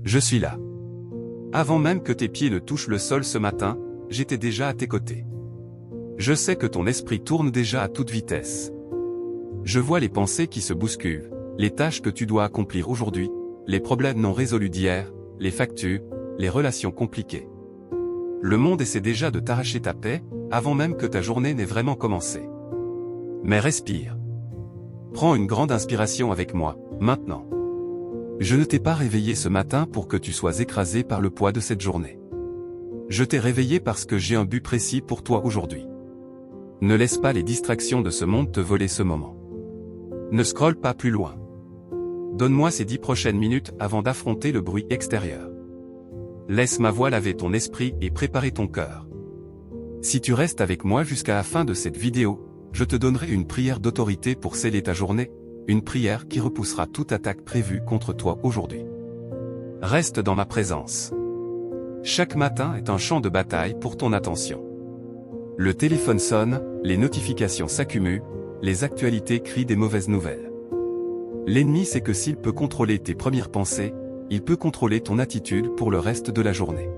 Je suis là. Avant même que tes pieds ne touchent le sol ce matin, j'étais déjà à tes côtés. Je sais que ton esprit tourne déjà à toute vitesse. Je vois les pensées qui se bousculent, les tâches que tu dois accomplir aujourd'hui, les problèmes non résolus d'hier, les factures, les relations compliquées. Le monde essaie déjà de t'arracher ta paix, avant même que ta journée n'ait vraiment commencé. Mais respire. Prends une grande inspiration avec moi, maintenant. Je ne t'ai pas réveillé ce matin pour que tu sois écrasé par le poids de cette journée. Je t'ai réveillé parce que j'ai un but précis pour toi aujourd'hui. Ne laisse pas les distractions de ce monde te voler ce moment. Ne scrolle pas plus loin. Donne-moi ces 10 prochaines minutes avant d'affronter le bruit extérieur. Laisse ma voix laver ton esprit et préparer ton cœur. Si tu restes avec moi jusqu'à la fin de cette vidéo, je te donnerai une prière d'autorité pour sceller ta journée, une prière qui repoussera toute attaque prévue contre toi aujourd'hui. Reste dans ma présence. Chaque matin est un champ de bataille pour ton attention. Le téléphone sonne, les notifications s'accumulent, les actualités crient des mauvaises nouvelles. L'ennemi sait que s'il peut contrôler tes premières pensées, il peut contrôler ton attitude pour le reste de la journée.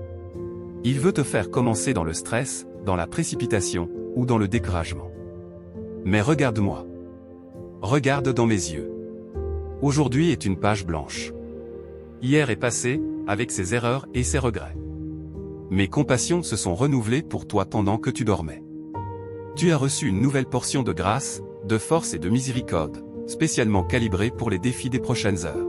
Il veut te faire commencer dans le stress, dans la précipitation, ou dans le découragement. Mais regarde-moi. Regarde dans mes yeux. Aujourd'hui est une page blanche. Hier est passé, avec ses erreurs et ses regrets. Mes compassions se sont renouvelées pour toi pendant que tu dormais. Tu as reçu une nouvelle portion de grâce, de force et de miséricorde, spécialement calibrée pour les défis des prochaines heures.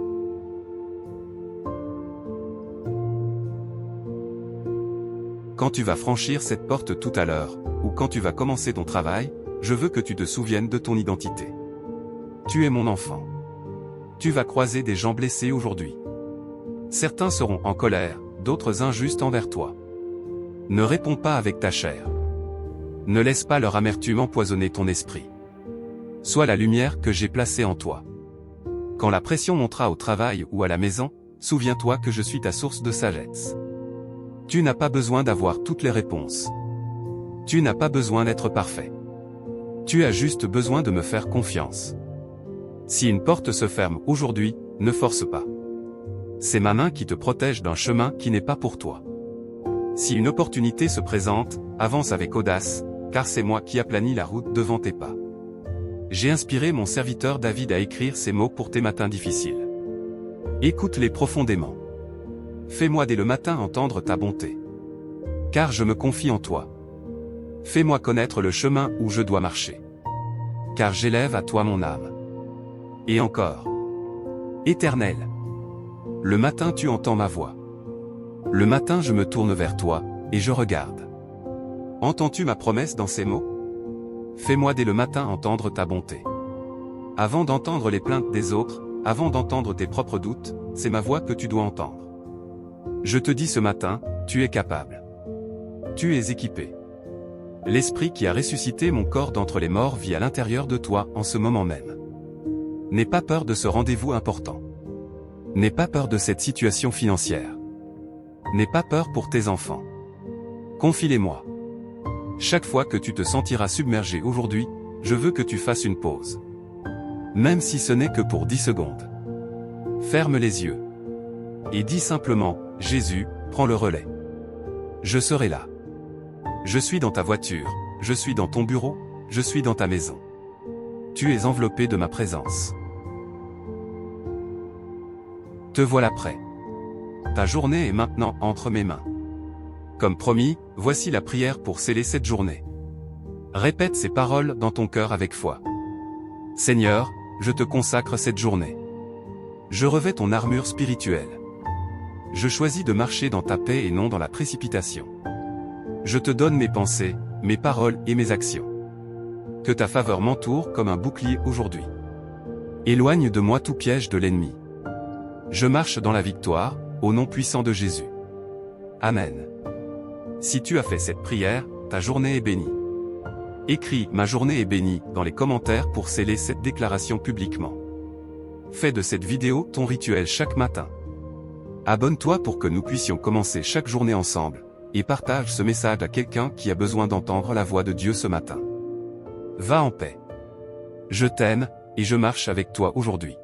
Quand tu vas franchir cette porte tout à l'heure, ou quand tu vas commencer ton travail, je veux que tu te souviennes de ton identité. Tu es mon enfant. Tu vas croiser des gens blessés aujourd'hui. Certains seront en colère, d'autres injustes envers toi. Ne réponds pas avec ta chair. Ne laisse pas leur amertume empoisonner ton esprit. Sois la lumière que j'ai placée en toi. Quand la pression montera au travail ou à la maison, souviens-toi que je suis ta source de sagesse. Tu n'as pas besoin d'avoir toutes les réponses. Tu n'as pas besoin d'être parfait. Tu as juste besoin de me faire confiance. Si une porte se ferme aujourd'hui, ne force pas. C'est ma main qui te protège d'un chemin qui n'est pas pour toi. Si une opportunité se présente, avance avec audace, car c'est moi qui aplanis la route devant tes pas. J'ai inspiré mon serviteur David à écrire ces mots pour tes matins difficiles. Écoute-les profondément. Fais-moi dès le matin entendre ta bonté. Car je me confie en toi. Fais-moi connaître le chemin où je dois marcher. Car j'élève à toi mon âme. Et encore. Éternel. Le matin tu entends ma voix. Le matin je me tourne vers toi, et je regarde. Entends-tu ma promesse dans ces mots? Fais-moi dès le matin entendre ta bonté. Avant d'entendre les plaintes des autres, avant d'entendre tes propres doutes, c'est ma voix que tu dois entendre. Je te dis ce matin, tu es capable. Tu es équipé. L'esprit qui a ressuscité mon corps d'entre les morts vit à l'intérieur de toi en ce moment même. N'aie pas peur de ce rendez-vous important. N'aie pas peur de cette situation financière. N'aie pas peur pour tes enfants. Confie-les-moi. Chaque fois que tu te sentiras submergé aujourd'hui, je veux que tu fasses une pause. Même si ce n'est que pour 10 secondes. Ferme les yeux. Et dis simplement, Jésus, prends le relais. Je serai là. Je suis dans ta voiture, je suis dans ton bureau, je suis dans ta maison. Tu es enveloppé de ma présence. Te voilà prêt. Ta journée est maintenant entre mes mains. Comme promis, voici la prière pour sceller cette journée. Répète ces paroles dans ton cœur avec foi. Seigneur, je te consacre cette journée. Je revêt ton armure spirituelle. Je choisis de marcher dans ta paix et non dans la précipitation. Je te donne mes pensées, mes paroles et mes actions. Que ta faveur m'entoure comme un bouclier aujourd'hui. Éloigne de moi tout piège de l'ennemi. Je marche dans la victoire, au nom puissant de Jésus. Amen. Si tu as fait cette prière, ta journée est bénie. Écris « Ma journée est bénie » dans les commentaires pour sceller cette déclaration publiquement. Fais de cette vidéo ton rituel chaque matin. Abonne-toi pour que nous puissions commencer chaque journée ensemble, et partage ce message à quelqu'un qui a besoin d'entendre la voix de Dieu ce matin. Va en paix. Je t'aime, et je marche avec toi aujourd'hui.